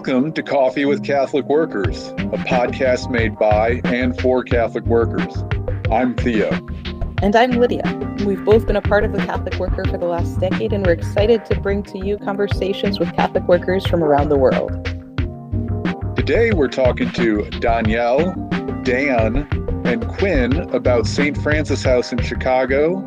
Welcome to Coffee with Catholic Workers, a podcast made by and for Catholic workers. I'm Theo. And I'm Lydia. We've both been a part of the Catholic Worker for the last decade, and we're excited to bring to you conversations with Catholic workers from around the world. Today we're talking to Danielle, Dan, and Quinn about St. Francis House in Chicago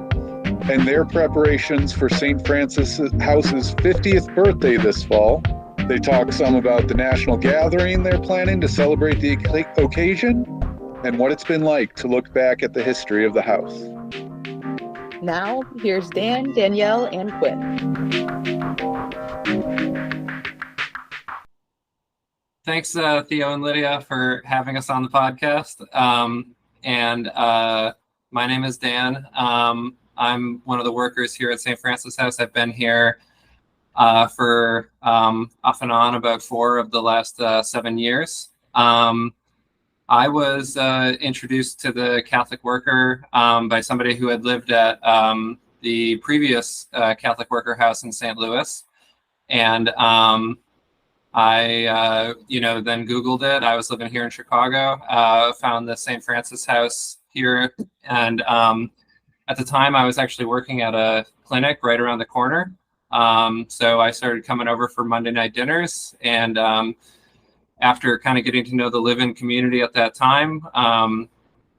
and their preparations for St. Francis House's 50th birthday this fall. They talk some about the national gathering they're planning to celebrate the occasion and what it's been like to look back at the history of the house. Now, here's Dan, Danielle, and Quinn. Thanks, Theo and Lydia, for having us on the podcast. My name is Dan. I'm one of the workers here at St. Francis House. I've been here for off and on about 4 of the last 7 years. I was introduced to the Catholic Worker by somebody who had lived at the previous Catholic Worker house in St. Louis. And I then Googled it. I was living here in Chicago, found the St. Francis House here. And at the time, I was actually working at a clinic right around the corner. So I started coming over for Monday night dinners, and after kind of getting to know the live-in community at that time, I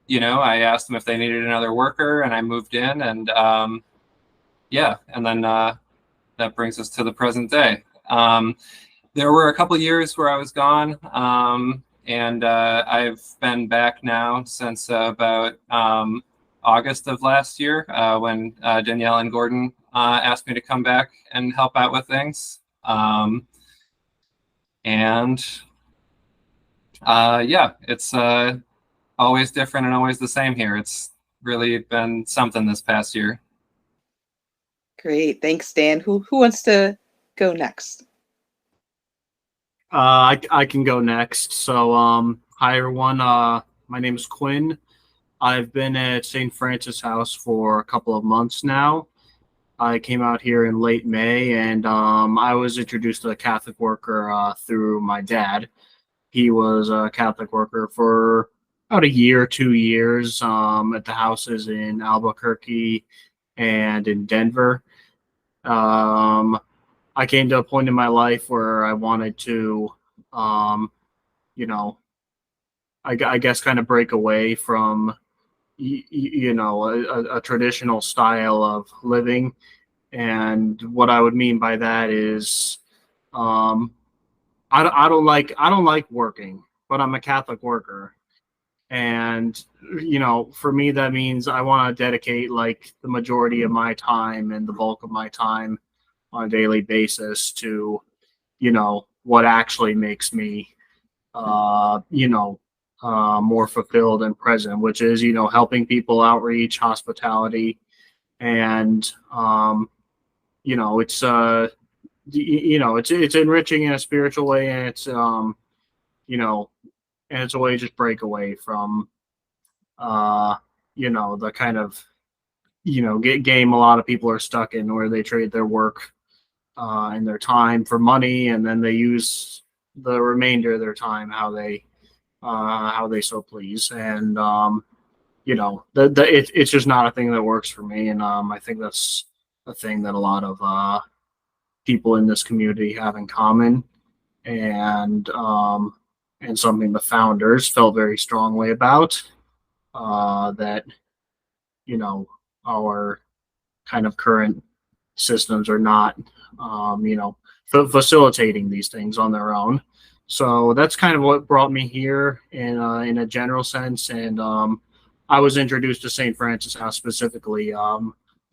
asked them if they needed another worker, and I moved in, and and then that brings us to the present day. There were a couple of years where I was gone, and I've been back now since about August of last year, when Danielle and Gordon asked me to come back and help out with things. It's always different and always the same here. It's really been something this past year. Great. Thanks, Dan. Who wants to go next? I can go next. So, hi everyone. My name is Quinn. I've been at St. Francis House for a couple of months now. I came out here in late May, and I was introduced to the Catholic Worker through my dad. He was a Catholic Worker for about a year, 2 years at the houses in Albuquerque and in Denver. I came to a point in my life where I wanted to, I guess kind of break away from a traditional style of living. And what I would mean by that is I don't like working, but I'm a Catholic worker. And for me that means I want to dedicate like the majority of my time and the bulk of my time on a daily basis to what actually makes me more fulfilled and present, which is, helping people, outreach, hospitality. And, it's, it's enriching in a spiritual way. And it's, and it's a way to just break away from, the kind of, game a lot of people are stuck in, where they trade their work and their time for money. And then they use the remainder of their time how they so please. And it's just not a thing that works for me. And I think that's a thing that a lot of people in this community have in common, and something the founders felt very strongly about, that our kind of current systems are not facilitating these things on their own. So that's kind of what brought me here in a general sense. And I was introduced to St. Francis House specifically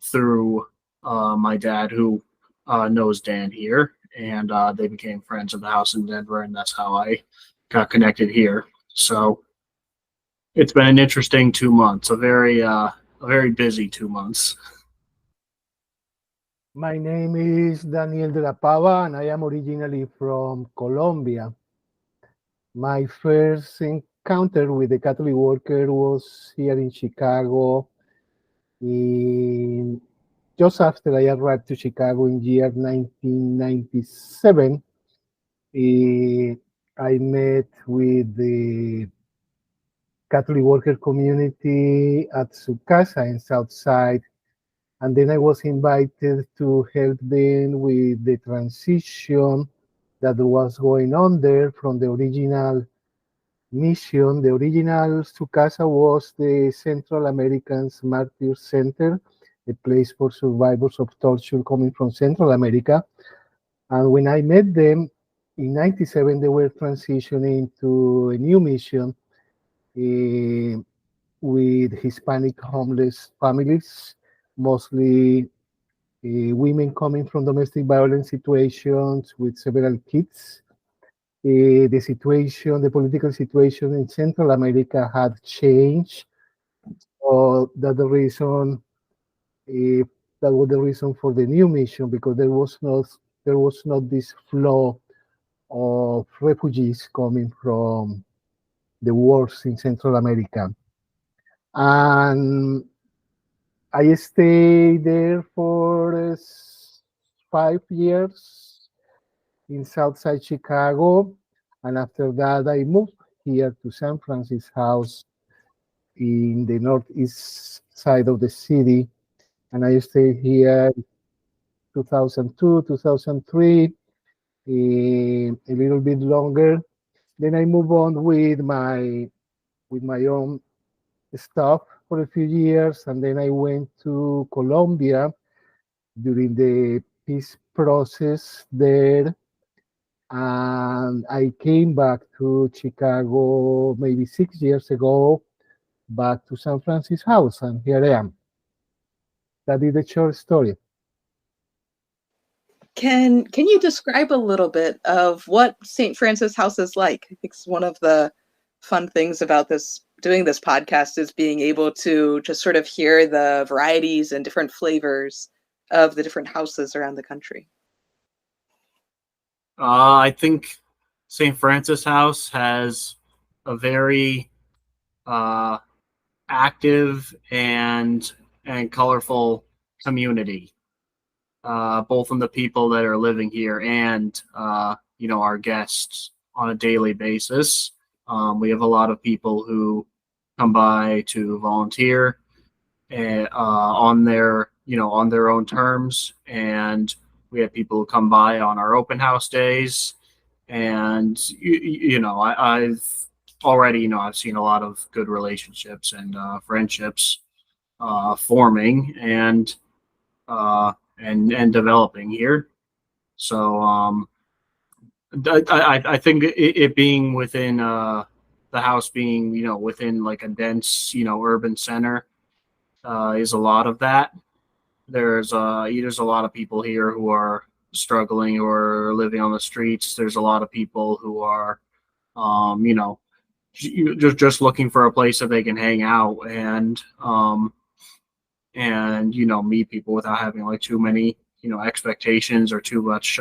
through my dad, who knows Dan here, and they became friends of the house in Denver, and that's how I got connected here. So it's been an interesting 2 months, a very busy 2 months. My name is Daniel Delapava, and I am originally from Colombia. My first encounter with the Catholic Worker was here in Chicago just after I arrived to Chicago in year 1997. I met with the Catholic worker community at Sukasa in Southside, and then I was invited to help them with the transition that was going on there from the original mission. The original Sukasa was the Central Americans Martyr Center, a place for survivors of torture coming from Central America. And when I met them in '97, they were transitioning to a new mission with Hispanic homeless families, mostly women coming from domestic violence situations with several kids. The situation, the political situation in Central America had changed. So that the reason, uh, that was the reason for the new mission, because there was not this flow of refugees coming from the wars in Central America. And I stayed there for 5 years in Southside Chicago. And after that, I moved here to San Francis House in the northeast side of the city. And I stayed here 2002, 2003, a little bit longer. Then I moved on with my own stuff for a few years, and then I went to Colombia during the peace process there, and I came back to Chicago maybe 6 years ago, back to San Francis House, and here I am. That is the short story. Can you describe a little bit of what St. Francis House is like? I think it's one of the fun things about doing this podcast is being able to just sort of hear the varieties and different flavors of the different houses around the country. I think St. Francis House has a very active and colorful community, both in the people that are living here and our guests on a daily basis. We have a lot of people who come by to volunteer on their own terms, and we have people who come by on our open house days. And I've already I've seen a lot of good relationships and friendships forming and developing here. So I think it being within the house being within like a dense urban center is a lot of that. There's a lot of people here who are struggling or living on the streets. There's a lot of people who are just looking for a place that they can hang out and meet people without having like too many expectations or too much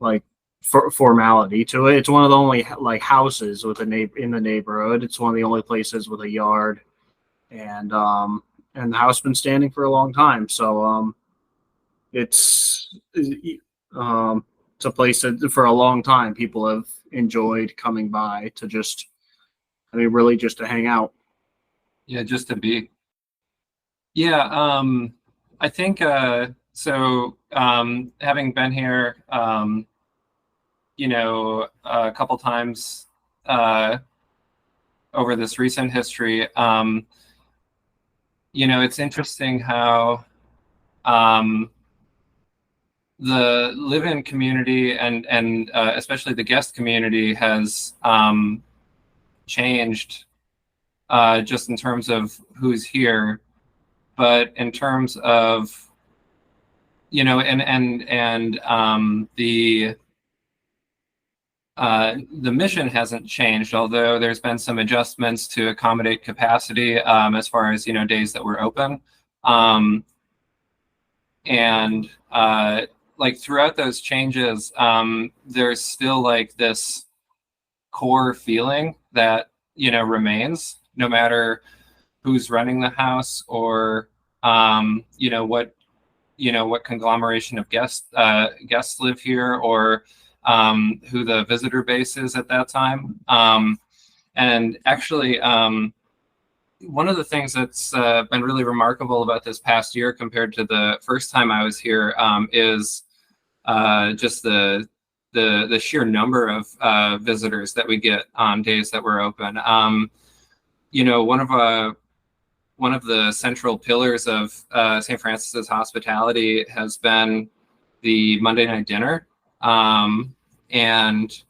like formality to it. It's one of the only like houses with in the neighborhood. It's one of the only places with a yard, and the house has been standing for a long time. So it's a place that for a long time people have enjoyed coming by to just, really just to hang out. Yeah, just to be. Yeah, I think so. Having been here, a couple times over this recent history, it's interesting how the live-in community and especially the guest community has changed just in terms of who's here, but in terms of the mission hasn't changed, although there's been some adjustments to accommodate capacity as far as days that we're open, and like throughout those changes, there's still like this core feeling that remains no matter who's running the house or what conglomeration of guests live here, or who the visitor base is at that time. And actually, one of the things that's been really remarkable about this past year compared to the first time I was here is just the sheer number of visitors that we get on days that we're open. You know, one of the central pillars of St. Francis's hospitality has been the Monday night dinner, and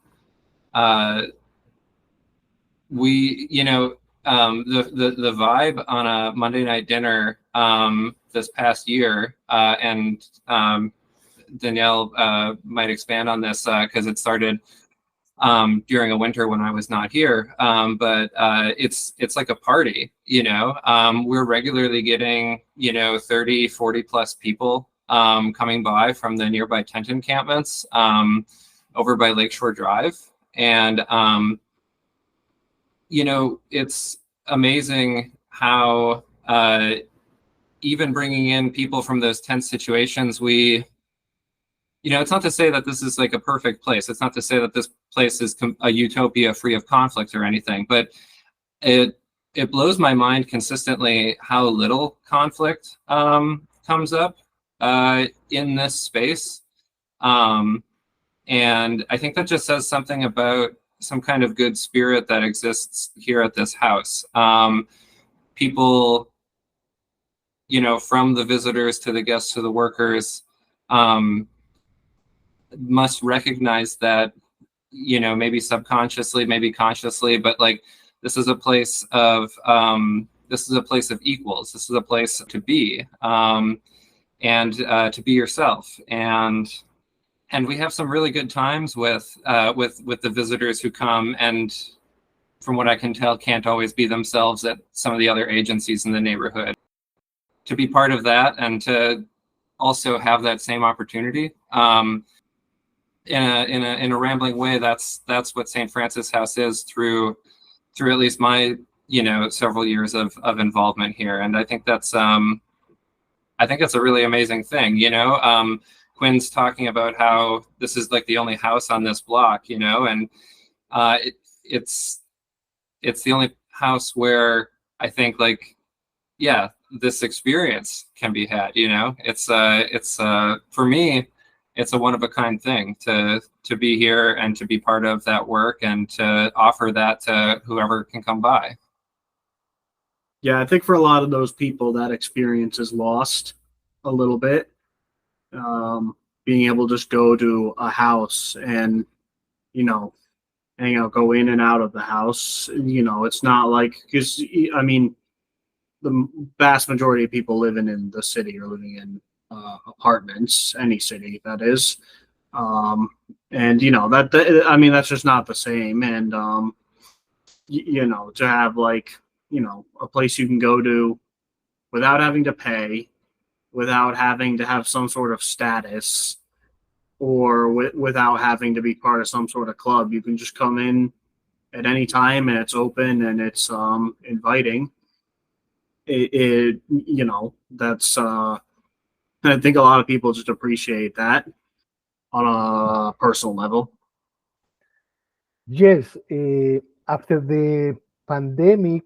we, you know, the vibe on a Monday night dinner this past year, and Danielle might expand on this because it started during a winter when I was not here, but it's like a party, you know. We're regularly getting, you know, 30, 40 plus people coming by from the nearby tent encampments over by Lakeshore Drive. And, you know, it's amazing how even bringing in people from those tense situations, you know, it's not to say that this is like a perfect place. It's not to say that this place is a utopia free of conflict or anything, but it blows my mind consistently how little conflict comes up in this space. And I think that just says something about some kind of good spirit that exists here at this house. People, you know, from the visitors to the guests to the workers, must recognize that, you know, maybe subconsciously, maybe consciously, but like this is a place of equals. This is a place to be, and to be yourself. And we have some really good times with the visitors who come, and from what I can tell, can't always be themselves at some of the other agencies in the neighborhood. To be part of that and to also have that same opportunity. In a rambling way, that's what St. Francis House is through at least my, you know, several years of involvement here. And I think that's a really amazing thing, you know. Quinn's talking about how this is like the only house on this block, you know, and it's the only house where I think, like, yeah, this experience can be had, you know. It's for me, it's a one-of-a-kind thing to be here and to be part of that work and to offer that to whoever can come by. Yeah, I think for a lot of those people, that experience is lost a little bit. Being able to just go to a house and, you know, hang out, go in and out of the house. You know, it's not like, because, I mean, the vast majority of people living in the city are living in apartments, any city that is, and you know I mean, that's just not the same. And you know, to have, like, you know, a place you can go to without having to pay, without having to have some sort of status, or without having to be part of some sort of club. You can just come in at any time, and it's open, and it's inviting. It you know, that's I think a lot of people just appreciate that on a personal level. Yes, after the pandemic,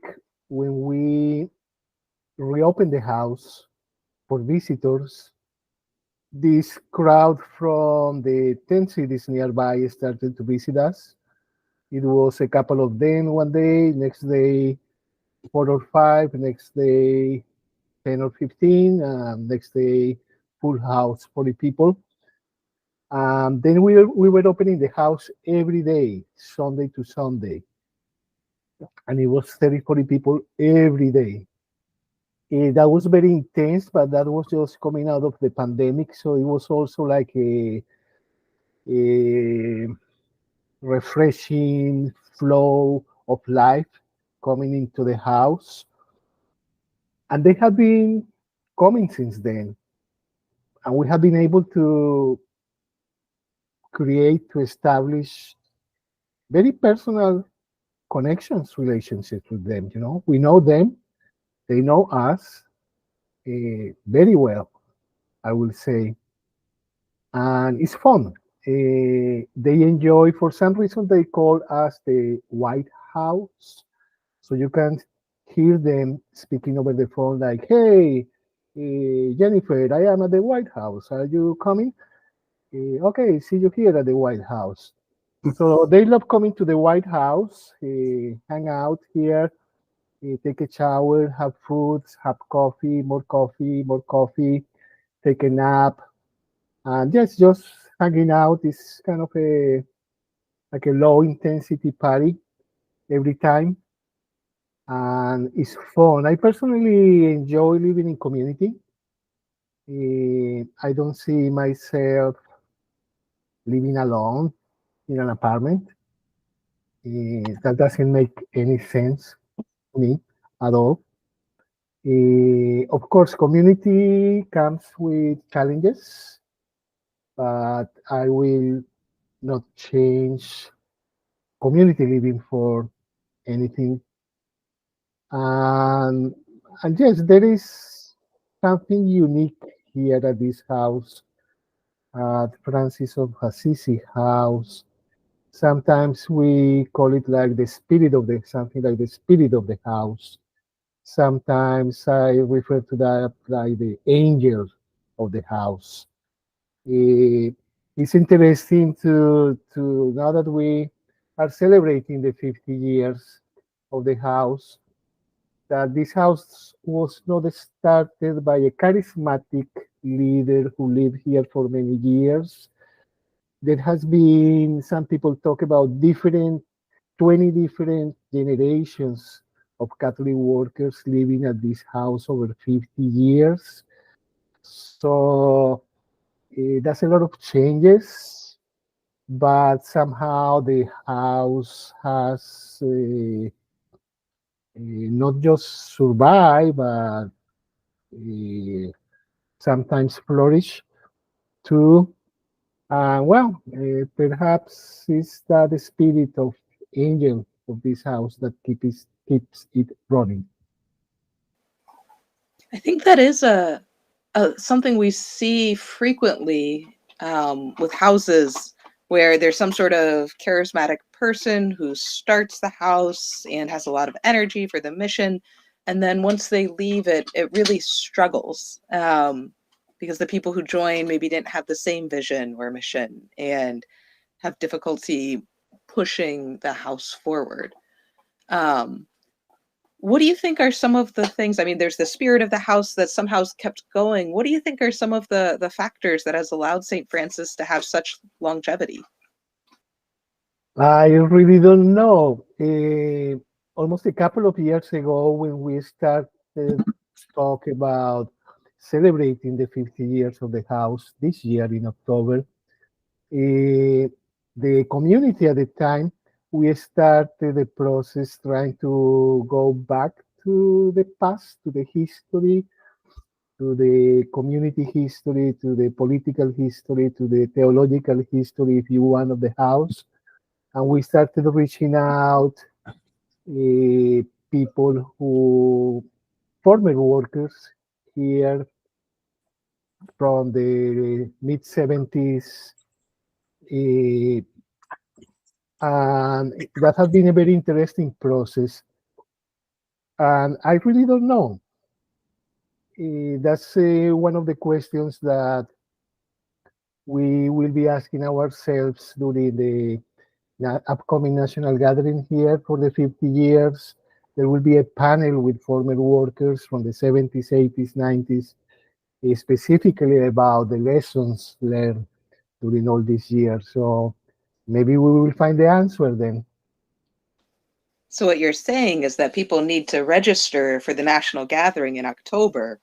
when we reopened the house for visitors, this crowd from the 10 cities nearby started to visit us. It was a couple of them one day, next day 4 or 5, next day 10 or 15, next day full house, 40 people. Then we were opening the house every day, Sunday to Sunday. And it was 30, 40 people every day. That was very intense, but that was just coming out of the pandemic. So it was also like a refreshing flow of life coming into the house. And they have been coming since then. And we have been able to establish very personal connections, relationships with them. You know, we know them, they know us very well, I will say. And it's fun. They enjoy, for some reason, they call us the White House. So you can hear them speaking over the phone like, hey, Jennifer, I am at the White House. Are you coming? Okay, see you here at the White House. So they love coming to the White House, hang out here, take a shower, have food, have coffee, more coffee, take a nap, and just hanging out is kind of a like a low intensity party every time, and it's fun. I personally enjoy living in community. I don't see myself living alone in an apartment. That doesn't make any sense to me at all. Of course, community comes with challenges, but I will not change community living for anything. And, and yes, there is something unique here at this house, at Francis of Assisi house. Sometimes we call it like the spirit of the something like the spirit of the house. Sometimes I refer to that like the angel of the house. Eh, it's interesting to now that we are celebrating the 50 years of the house, that this house was not started by a charismatic leader who lived here for many years. There has been, some people talk about 20 different generations of Catholic workers living at this house over 50 years. So that's a lot of changes, but somehow the house has not just survived, but sometimes flourish too. Well, perhaps it's that spirit of angel of this house that keeps it running. I think that is a something we see frequently with houses where there's some sort of charismatic person who starts the house and has a lot of energy for the mission. And then once they leave it, it really struggles because the people who join maybe didn't have the same vision or mission and have difficulty pushing the house forward. What do you think are some of the things? I mean, there's the spirit of the house that somehow kept going. What do you think are some of the factors that has allowed St. Francis to have such longevity? I really don't know. Almost a couple of years ago, when we started to talk about celebrating the 50 years of the house this year in October, the community at the time, we started the process trying to go back to the past, to the history, to the community history, to the political history, to the theological history, if you want, of the house. And we started reaching out people who, former workers here from the mid 70s. And that has been a very interesting process. And I really don't know. That's one of the questions that we will be asking ourselves during the upcoming national gathering here for the 50 years. There will be a panel with former workers from the 70s, 80s, 90s, specifically about the lessons learned during all these years. So maybe we will find the answer then. So what you're saying is that people need to register for the national gathering in October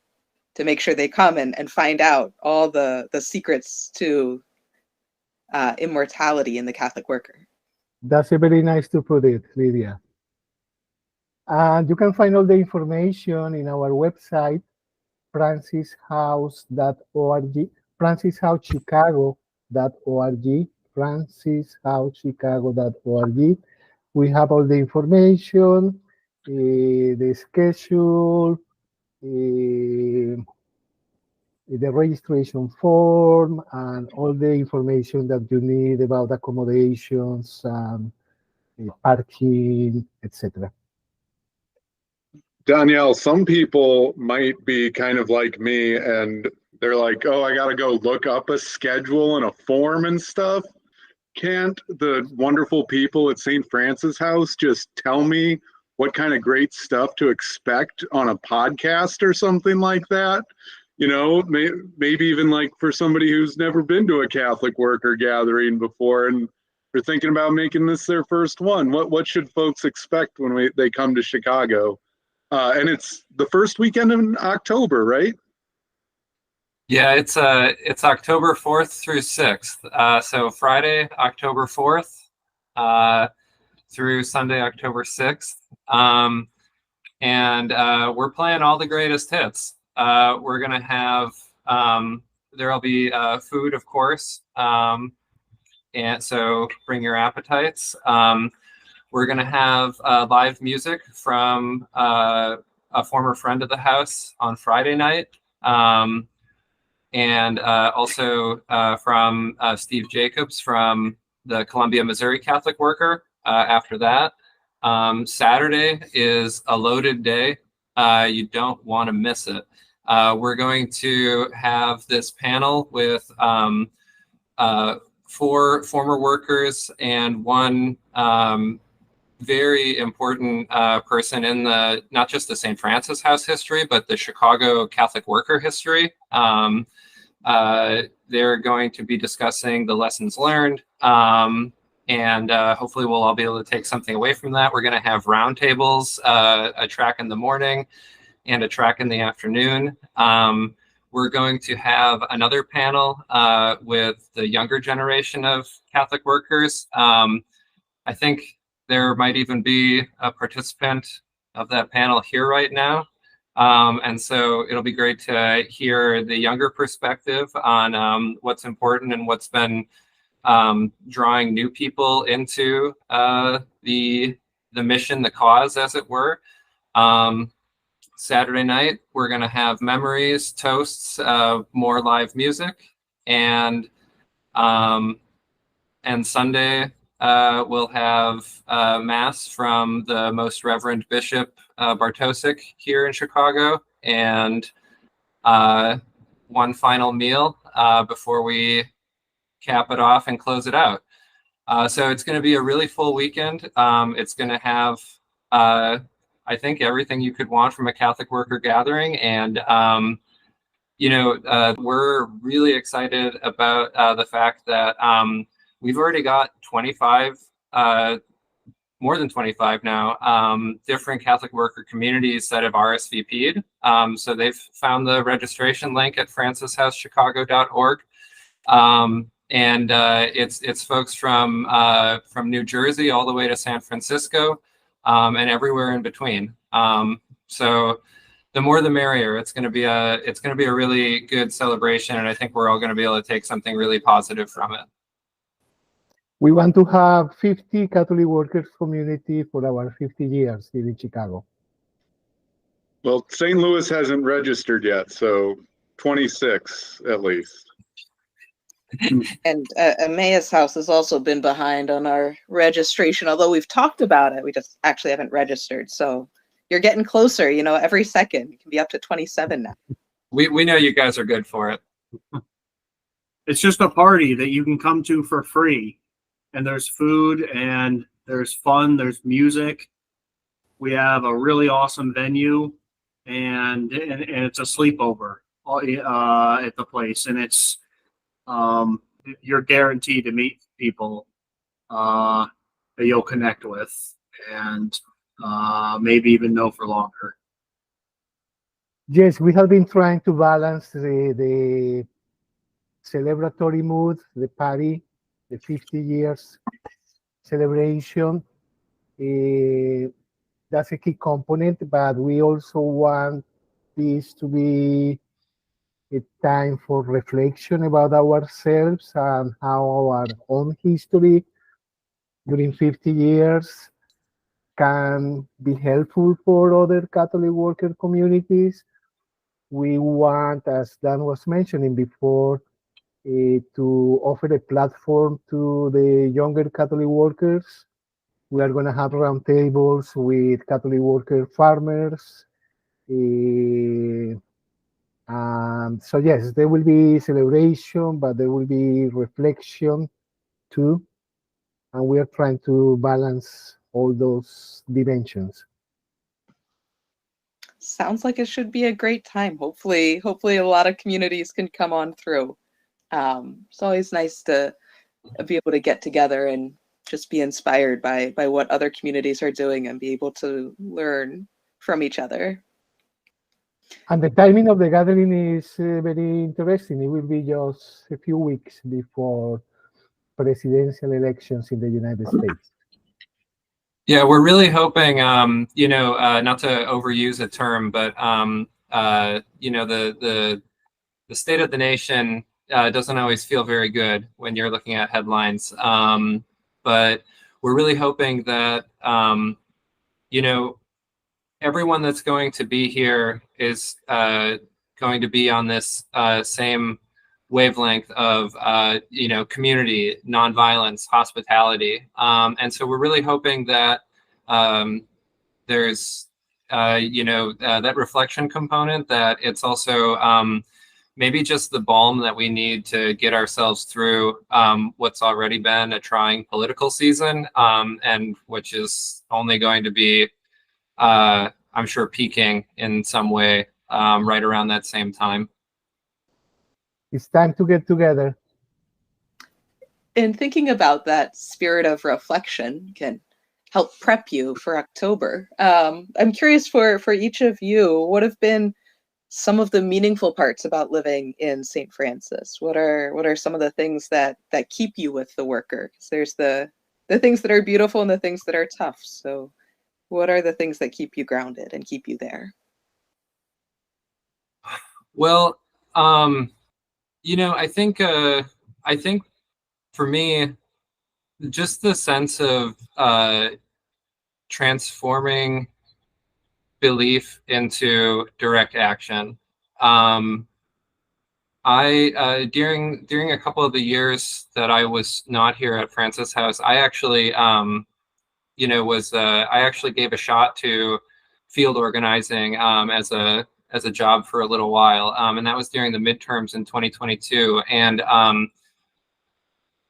to make sure they come and find out all the secrets to immortality in the Catholic worker. That's a very nice to put it, Lydia. And you can find all the information in our website, francishouse.org, francishouse.chicago.org, francishouse.chicago.org. We have all the information, the schedule, the registration form and all the information that you need about accommodations, parking, etc. Danielle, some people might be kind of like me and they're like, oh, I got to go look up a schedule and a form and stuff. Can't the wonderful people at St. Francis House just tell me what kind of great stuff to expect on a podcast or something like that? You know, maybe even like for somebody who's never been to a Catholic worker gathering before and they're thinking about making this their first one. What should folks expect when they come to Chicago? And it's the first weekend in October, right? Yeah, it's October 4th through 6th. So Friday, October 4th, through Sunday, October 6th. And we're playing all the greatest hits. We're gonna have there'll be food, of course, and so bring your appetites. We're gonna have live music from a former friend of the house on Friday night. And also from Steve Jacobs from the Columbia, Missouri Catholic Worker after that. Saturday is a loaded day. You don't want to miss it. We're going to have this panel with 4 former workers and 1 very important person in not just the St. Francis House history, but the Chicago Catholic worker history. They're going to be discussing the lessons learned, and hopefully we'll all be able to take something away from that. We're going to have roundtables, a track in the morning and a track in the afternoon. We're going to have another panel with the younger generation of Catholic workers. I think there might even be a participant of that panel here right now. And so it'll be great to hear the younger perspective on what's important and what's been drawing new people into the mission, the cause, as it were. Saturday night, we're going to have memories, toasts, more live music, and Sunday we'll have Mass from the Most Reverend Bishop Bartosik here in Chicago, and one final meal before we cap it off and close it out. So it's going to be a really full weekend. It's going to have, I think, everything you could want from a Catholic worker gathering. And, we're really excited about the fact that we've already got 25, more than 25 now, different Catholic worker communities that have RSVP'd. So they've found the registration link at francisHouseChicago.org. And it's folks from New Jersey all the way to San Francisco, and everywhere in between. So the more the merrier. It's going to be a really good celebration, and I think we're all going to be able to take something really positive from it. We want to have 50 Catholic workers community for our 50 years here in Chicago. Well, St. Louis hasn't registered yet, so 26 at least. And Emmaus House has also been behind on our registration, although we've talked about it. We just actually haven't registered. So you're getting closer, every second. You can be up to 27 now. We know you guys are good for it. It's just a party that you can come to for free. And there's food and there's fun, there's music. We have a really awesome venue, and it's a sleepover at the place. And it's you're guaranteed to meet people that you'll connect with and maybe even know for longer. Yes, we have been trying to balance the celebratory mood, the party, the 50 years celebration. That's a key component, but we also want this to be a time for reflection about ourselves and how our own history during 50 years can be helpful for other Catholic worker communities. we want, as Dan was mentioning before, to offer a platform to the younger Catholic workers. We are going to have roundtables with Catholic worker farmers. So yes, there will be celebration, but there will be reflection too. And we are trying to balance all those dimensions. Sounds like it should be a great time. Hopefully a lot of communities can come on through. It's always nice to be able to get together and just be inspired by what other communities are doing and be able to learn from each other. And the timing of the gathering is very interesting. It will be just a few weeks before presidential elections in the United States. Yeah, we're really hoping, not to overuse a term, but the state of the nation doesn't always feel very good when you're looking at headlines. But we're really hoping that everyone that's going to be here is going to be on this same wavelength of community, nonviolence, hospitality, and so we're really hoping that there's that reflection component, that it's also maybe just the balm that we need to get ourselves through what's already been a trying political season, and which is only going to be I'm sure peaking in some way right around that same time. It's time to get together. And thinking about that spirit of reflection can help prep you for October. I'm curious for each of you, what have been some of the meaningful parts about living in St. Francis? What are some of the things that keep you with the worker? Because there's the things that are beautiful and the things that are tough. So what are the things that keep you grounded and keep you there? Well, I think for me, just the sense of transforming belief into direct action. I during a couple of the years that I was not here at Francis House, I actually I actually gave a shot to field organizing as a job for a little while, and that was during the midterms in 2022, and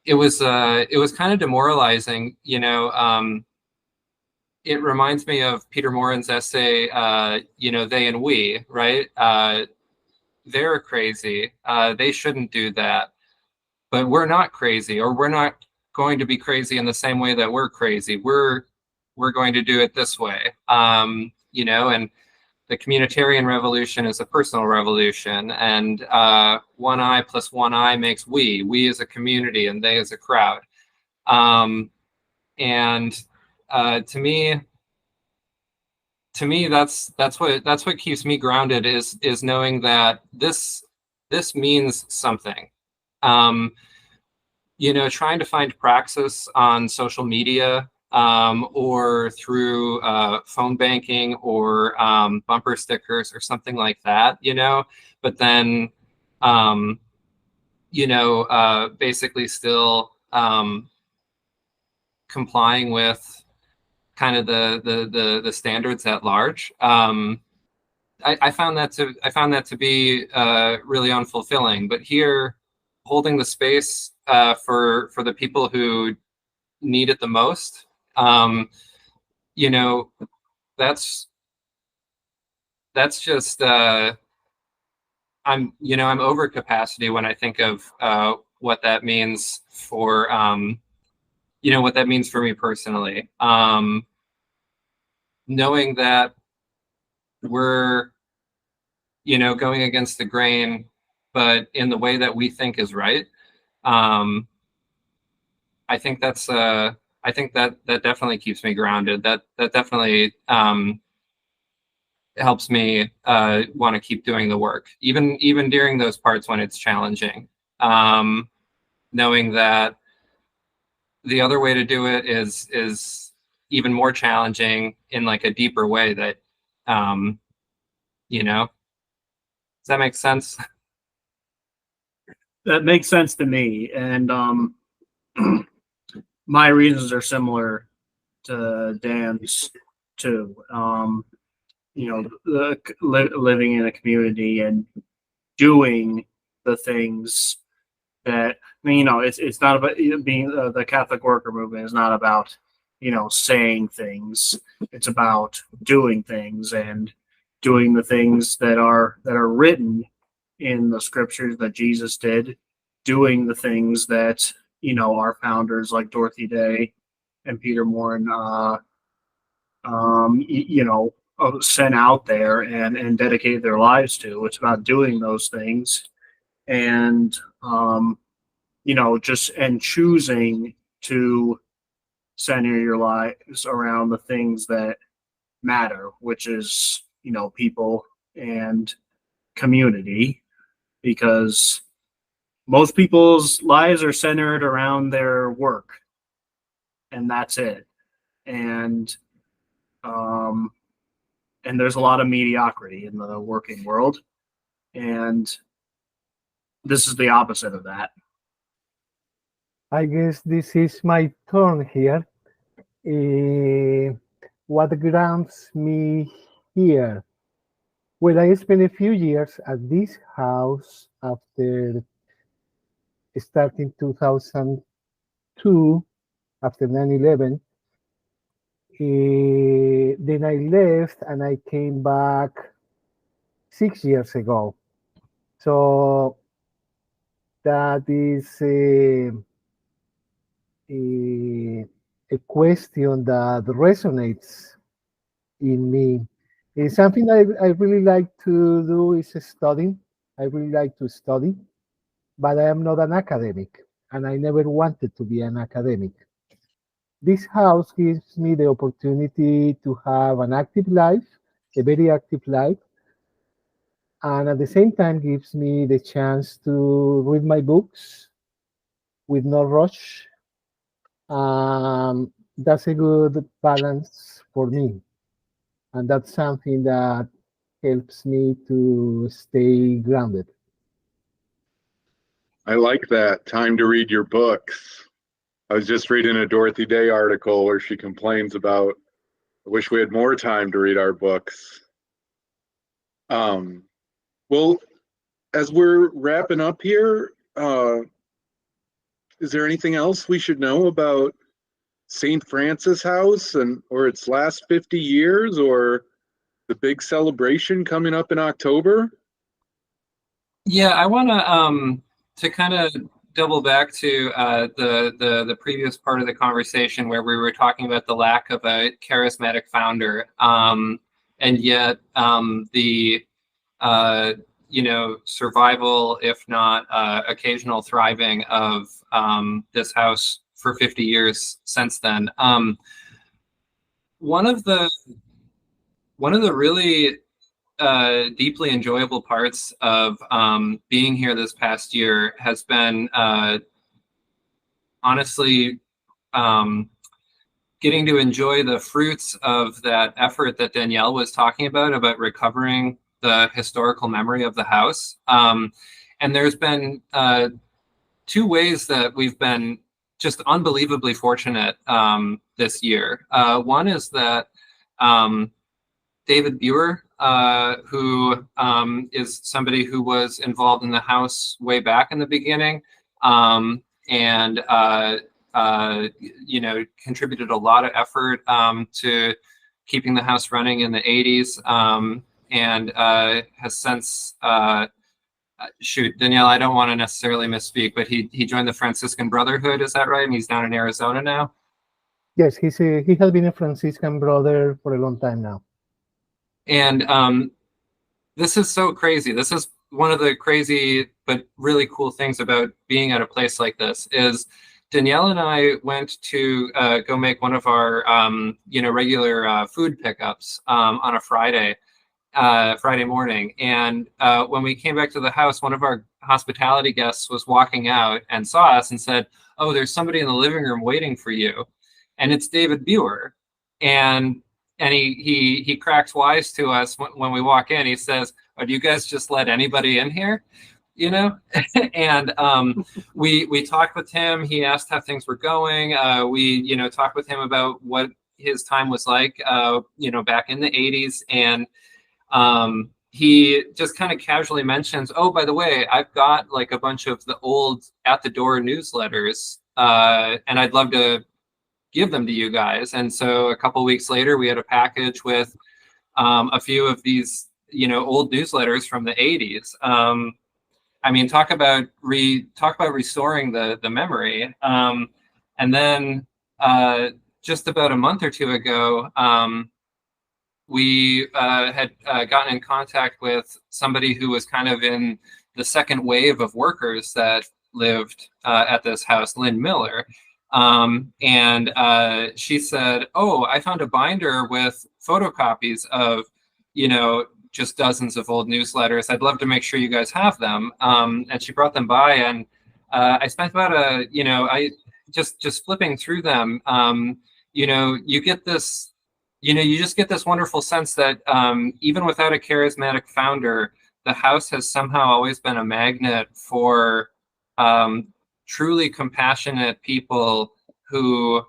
it was kind of demoralizing. It reminds me of Peter Morin's essay, they and we, right? They're crazy. They shouldn't do that. But we're not crazy, or we're not going to be crazy in the same way that we're crazy. We're going to do it this way. And the communitarian revolution is a personal revolution, and one eye plus one eye makes we as a community and they as a crowd. To me, that's what keeps me grounded, is knowing that this means something. Trying to find praxis on social media, or through phone banking, or bumper stickers or something like that, but then basically still complying with kind of the standards at large. I found that to be really unfulfilling. But here, holding the space for the people who need it the most, that's just I'm over capacity when I think of what that means for what that means for me personally. Knowing that we're going against the grain, but in the way that we think is right. I think that definitely keeps me grounded. That definitely helps me want to keep doing the work, even during those parts when it's challenging. Knowing that the other way to do it is even more challenging in like a deeper way, that that make sense? That makes sense to me, and my reasons are similar to Dan's too. Living in a community and doing the things that, it's not about being the Catholic worker movement is not about, saying things. It's about doing things and doing the things that are written in the scriptures that Jesus did, doing the things that, our founders like Dorothy Day and Peter Morin, sent out there and dedicated their lives to. It's about doing those things and, just and choosing to center your lives around the things that matter, which is, people and community, because most people's lives are centered around their work and that's it. And there's a lot of mediocrity in the working world, and this is the opposite of that. I guess this is my turn here. What grounds me here? Well, I spent a few years at this house after starting 2002, after 9/11. Then I left and I came back 6 years ago. So that is a question that resonates in me. It's something I really like to do is studying. I really like to study, but I am not an academic, and I never wanted to be an academic. This house gives me the opportunity to have an active life, a very active life, and at the same time gives me the chance to read my books with no rush. That's a good balance for me, and that's something that helps me to stay grounded. I like that. Time to read your books. I was just reading a Dorothy Day article where she complains about, I wish we had more time to read our books. Well, as we're wrapping up here, is there anything else we should know about St. Francis House or its last 50 years, or the big celebration coming up in October? Yeah, I want to kind of double back to the previous part of the conversation where we were talking about the lack of a charismatic founder, and yet the survival, if not occasional thriving of this house for 50 years since then. One of the really deeply enjoyable parts of being here this past year has been honestly getting to enjoy the fruits of that effort that Danielle was talking about recovering the historical memory of the house. And there's been two ways that we've been just unbelievably fortunate this year. One is that David Buer, who is somebody who was involved in the house way back in the beginning, and contributed a lot of effort to keeping the house running in the 80s, and has since Danielle, I don't want to necessarily misspeak, but he joined the Franciscan Brotherhood, is that right? And he's down in Arizona now? Yes, he has been a Franciscan brother for a long time now. And this is so crazy. This is one of the crazy but really cool things about being at a place like this is Danielle and I went to go make one of our regular food pickups on a Friday morning. And when we came back to the house, one of our hospitality guests was walking out and saw us and said, "Oh, there's somebody in the living room waiting for you." And it's David Buer. And he cracks wise to us when we walk in. He says, do you guys just let anybody in here? You know, and we talked with him. He asked how things were going. We talked with him about what his time was like, back in the 80s, and he just kind of casually mentions, oh, by the way, I've got like a bunch of the old At the Door newsletters, and I'd love to give them to you guys. And so a couple weeks later, we had a package with a few of these, old newsletters from the 80s. I mean, talk about restoring the memory. And then just about a month or two ago, we had gotten in contact with somebody who was kind of in the second wave of workers that lived at this house, Lynn Miller. And she said, oh, I found a binder with photocopies of, just dozens of old newsletters. I'd love to make sure you guys have them. And she brought them by, and I spent about I just flipping through them. You get this, you just get this wonderful sense that even without a charismatic founder, the house has somehow always been a magnet for truly compassionate people who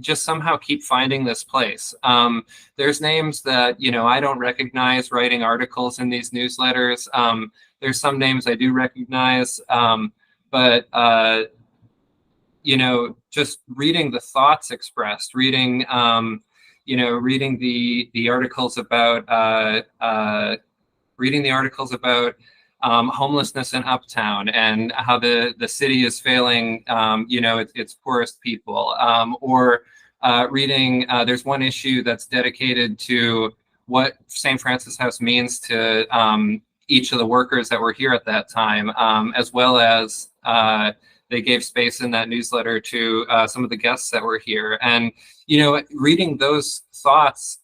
just somehow keep finding this place. There's names that, I don't recognize writing articles in these newsletters. There's some names I do recognize, but just reading the thoughts expressed, reading the articles about homelessness in Uptown and how the city is failing, its poorest people, or reading, there's one issue that's dedicated to what St. Francis House means to each of the workers that were here at that time, as well as they gave space in that newsletter to some of the guests that were here. And, reading those thoughts,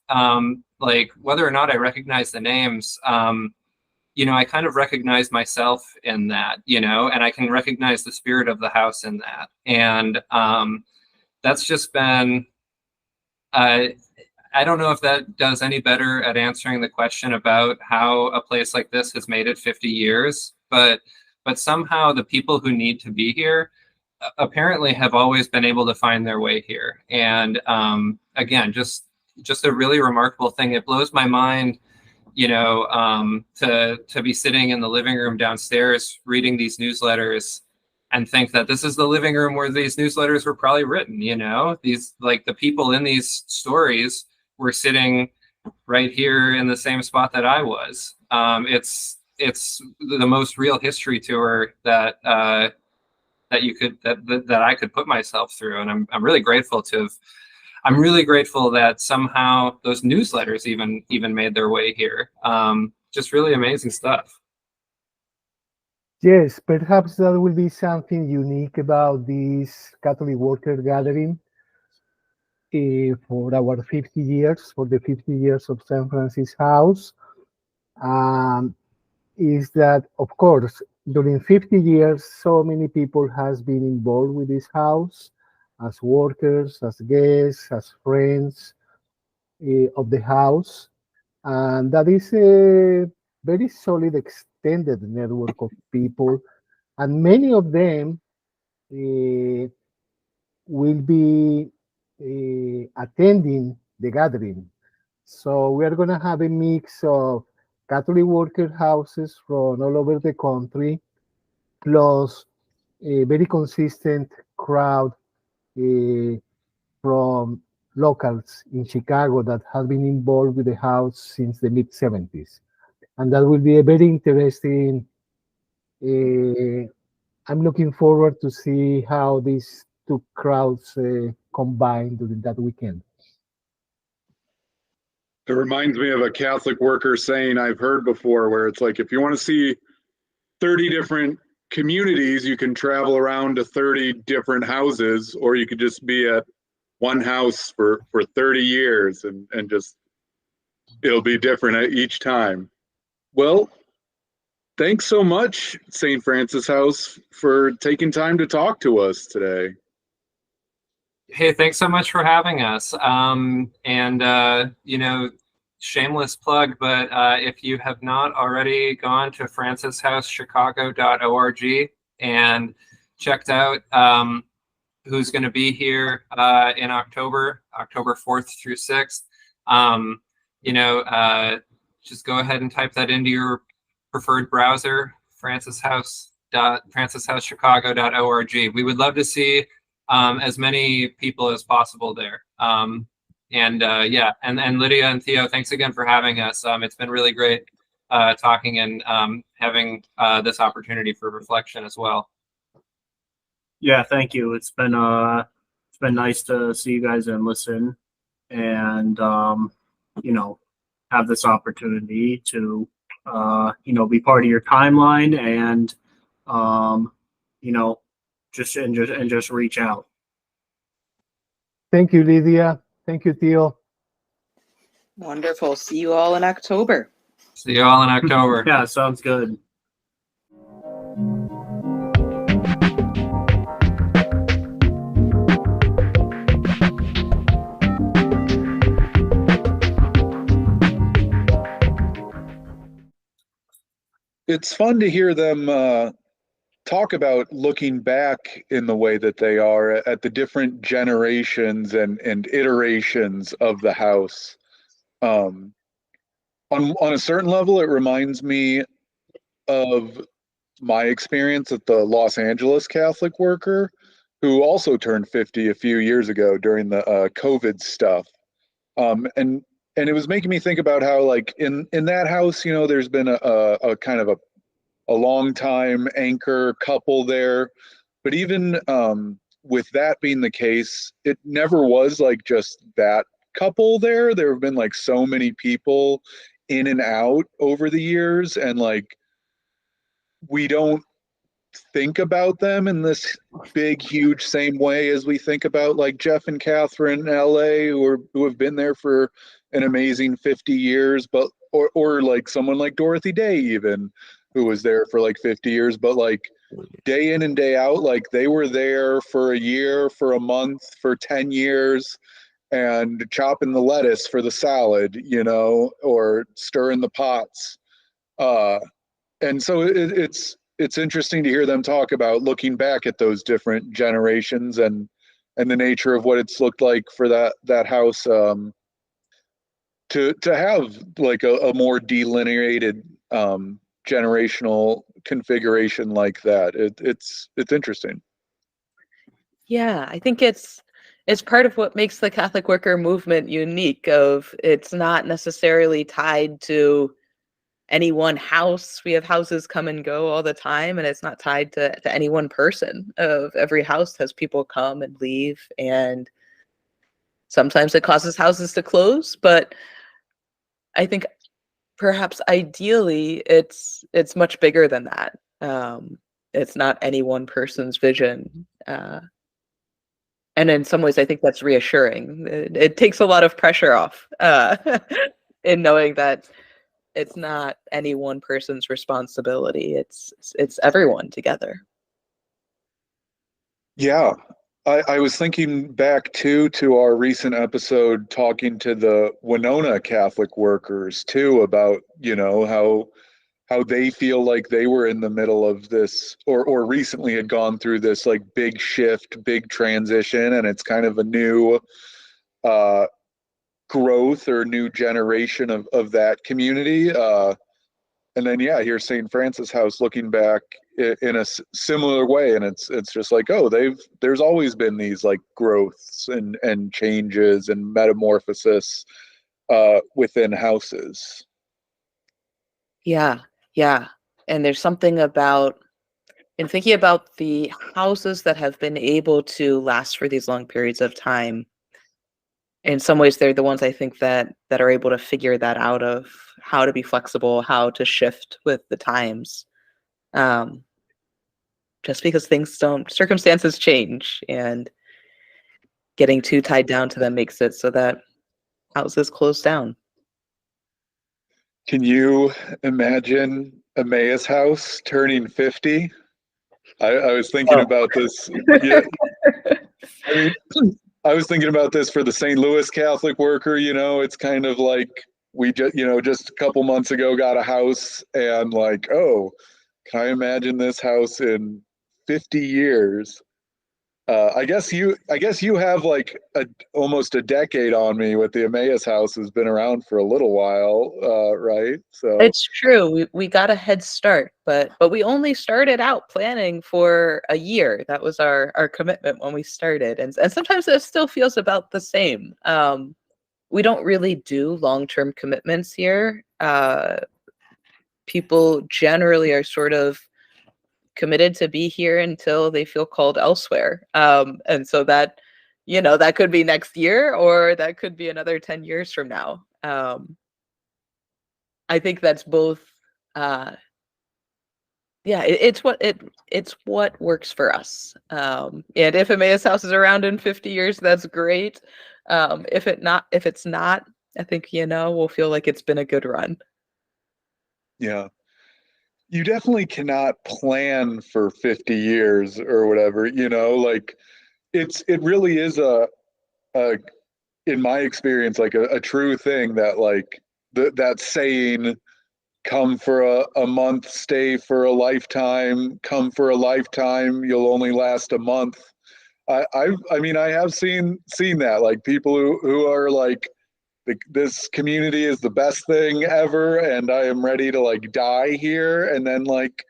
like whether or not I recognize the names, I kind of recognize myself in that, and I can recognize the spirit of the house in that. And that's just been, I don't know if that does any better at answering the question about how a place like this has made it 50 years, but somehow the people who need to be here apparently have always been able to find their way here. And again, just a really remarkable thing. It blows my mind, to be sitting in the living room downstairs reading these newsletters and think that this is the living room where these newsletters were probably written. These, like, the people in these stories were sitting right here in the same spot that I was. It's the most real history tour that I could put myself through, and I'm really grateful I'm really grateful that somehow those newsletters even made their way here. Just really amazing stuff. Yes, perhaps that will be something unique about this Catholic Worker Gathering for our 50 years, for the 50 years of St. Francis House, is that, of course, during 50 years, so many people has been involved with this house as workers, as guests, as friends of the house. And that is a very solid extended network of people. And many of them will be attending the gathering. So we are going to have a mix of Catholic worker houses from all over the country, plus a very consistent crowd from locals in Chicago that have been involved with the house since the mid-70s. And that will be a very interesting, I'm looking forward to see how these two crowds combine during that weekend. It reminds me of a Catholic worker saying I've heard before, where it's like, if you want to see 30 different communities, you can travel around to 30 different houses, or you could just be at one house for 30 years and just, it'll be different at each time. Well, thanks so much, St. Francis House, for taking time to talk to us today. Hey, thanks so much for having us. shameless plug, but if you have not already gone to francishousechicago.org and checked out who's going to be here in October 4th through 6th, just go ahead and type that into your preferred browser, francishousechicago.org. We would love to see as many people as possible there. And Lydia and Theo, thanks again for having us. It's been really great talking and having this opportunity for reflection as well. Yeah, thank you. It's been nice to see you guys and listen, and have this opportunity to be part of your timeline and just reach out. Thank you, Lydia. Thank you, Theo. Wonderful. See you all in October. See you all in October. Yeah, sounds good. It's fun to hear them talk about looking back in the way that they are at the different generations and iterations of the house. On a certain level, it reminds me of my experience at the Los Angeles Catholic Worker, who also turned 50 a few years ago during the COVID stuff. And it was making me think about how, like, in that house, there's been a kind of a long time anchor couple there, but even with that being the case, it never was like just that couple there. There have been like so many people in and out over the years, and like we don't think about them in this big, huge same way as we think about like Jeff and Catherine in LA, who have been there for an amazing 50 years, but or like someone like Dorothy Day even, who was there for like 50 years, but like day in and day out, like they were there for a year, for a month, for 10 years, and chopping the lettuce for the salad, or stirring the pots. And so it's interesting to hear them talk about looking back at those different generations and the nature of what it's looked like for that house to have like a more delineated generational configuration like that. It's interesting. Yeah, I think it's part of what makes the Catholic Worker movement unique. Of it's not necessarily tied to any one house. We have houses come and go all the time, and it's not tied to any one person. Of every house has people come and leave, and sometimes it causes houses to close. But I think perhaps ideally it's much bigger than that. It's not any one person's vision. And in some ways, I think that's reassuring. It takes a lot of pressure off in knowing that it's not any one person's responsibility. It's everyone together. Yeah. I was thinking back to our recent episode talking to the Winona Catholic Workers too about, how they feel like they were in the middle of this or recently had gone through this like big shift, big transition, and it's kind of a new growth or new generation of that community. And then, here's St. Francis House looking back in a similar way, and it's just like, oh, there's always been these like growths and changes and metamorphosis within houses. Yeah, and there's something about, in thinking about the houses that have been able to last for these long periods of time. In some ways, they're the ones I think that are able to figure that out, of how to be flexible, how to shift with the times. Just because circumstances change, and getting too tied down to them makes it so that houses close down. Can you imagine Emmaus House turning 50? I was thinking about this. Yeah. I mean, I was thinking about this for the St. Louis Catholic Worker. It's kind of like we just a couple months ago got a house, and like, oh, can I imagine this house in 50 years? I guess you have like almost a decade on me with the Emmaus house. Has been around for a little while, right? So it's true. We got a head start, but we only started out planning for a year. That was our commitment when we started, and sometimes it still feels about the same. We don't really do long-term commitments here. People generally are sort of committed to be here until they feel called elsewhere. And so that, that could be next year, or that could be another 10 years from now. I think that's both. It's what works for us. And if Emmaus House is around in 50 years, that's great. If it's not, I think, we'll feel like it's been a good run. Yeah. You definitely cannot plan for 50 years or whatever, like it really is in my experience, like a true thing that like that saying, come for a month, stay for a lifetime, come for a lifetime, you'll only last a month. I mean, I have seen that, like people who are like, this community is the best thing ever, and I am ready to like die here. And then like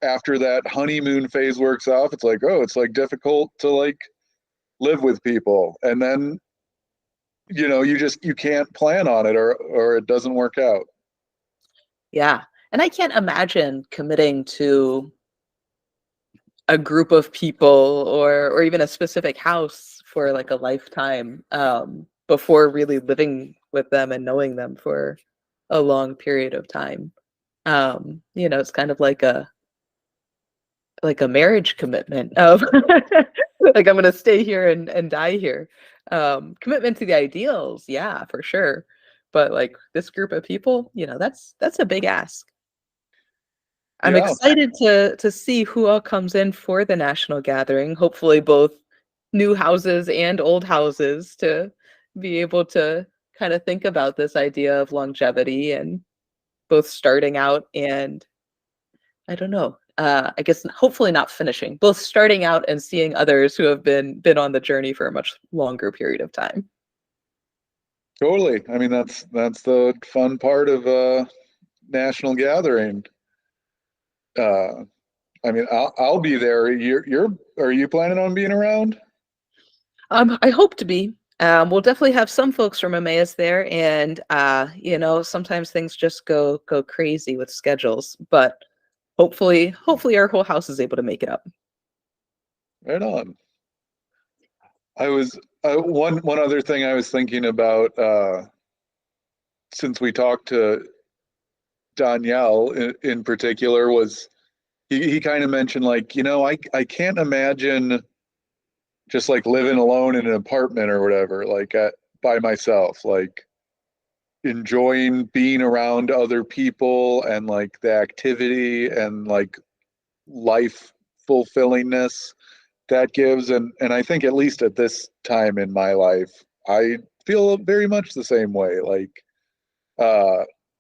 after that honeymoon phase works off, it's like, oh, it's like difficult to like live with people. And then, you can't plan on it, or it doesn't work out. Yeah. And I can't imagine committing to a group of people or even a specific house for like a lifetime, before really living with them and knowing them for a long period of time. It's kind of like a marriage commitment of like, I'm going to stay here and die here. Commitment to the ideals. Yeah, for sure. But like this group of people, that's a big ask. I'm excited to see who all comes in for the national gathering. Hopefully both new houses and old houses, to be able to kind of think about this idea of longevity, and both starting out and, I don't know, I guess hopefully not finishing, both starting out and seeing others who have been on the journey for a much longer period of time. Totally. I mean, that's the fun part of national gathering. I mean, I'll be there. Are you planning on being around? I hope to be. We'll definitely have some folks from Emmaus there, and sometimes things just go crazy with schedules, but hopefully our whole house is able to make it up. Right on. I was one other thing I was thinking about, since we talked to Daniel in particular, was he kind of mentioned like, I can't imagine just like living alone in an apartment or whatever, like by myself, like enjoying being around other people and like the activity and like life fulfillingness that gives. And I think at least at this time in my life, I feel very much the same way. Like,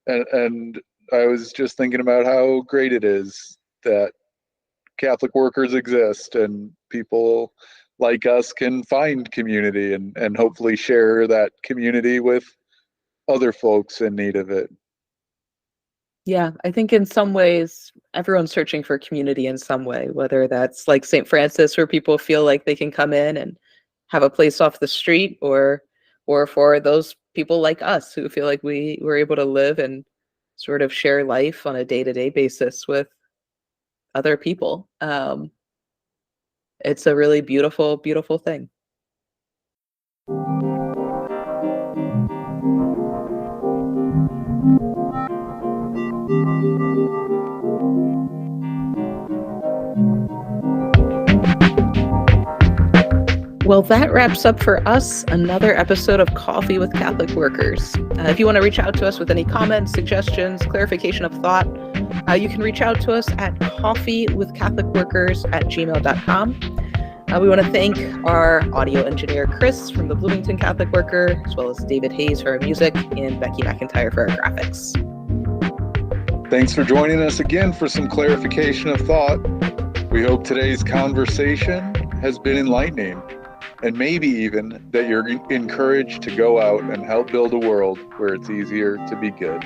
and I was just thinking about how great it is that Catholic workers exist, and people like us can find community and hopefully share that community with other folks in need of it. Yeah, I think in some ways everyone's searching for community in some way, whether that's like St. Francis, where people feel like they can come in and have a place off the street, or for those people like us who feel like we were able to live and sort of share life on a day-to-day basis with other people. It's a really beautiful, beautiful thing. Well, that wraps up for us another episode of Coffee with Catholic Workers. If you want to reach out to us with any comments, suggestions, clarification of thought, you can reach out to us at coffeewithcatholicworkers@gmail.com. We want to thank our audio engineer, Chris, from the Bloomington Catholic Worker, as well as David Hayes for our music and Becky McIntyre for our graphics. Thanks for joining us again for some clarification of thought. We hope today's conversation has been enlightening, and maybe even that you're encouraged to go out and help build a world where it's easier to be good.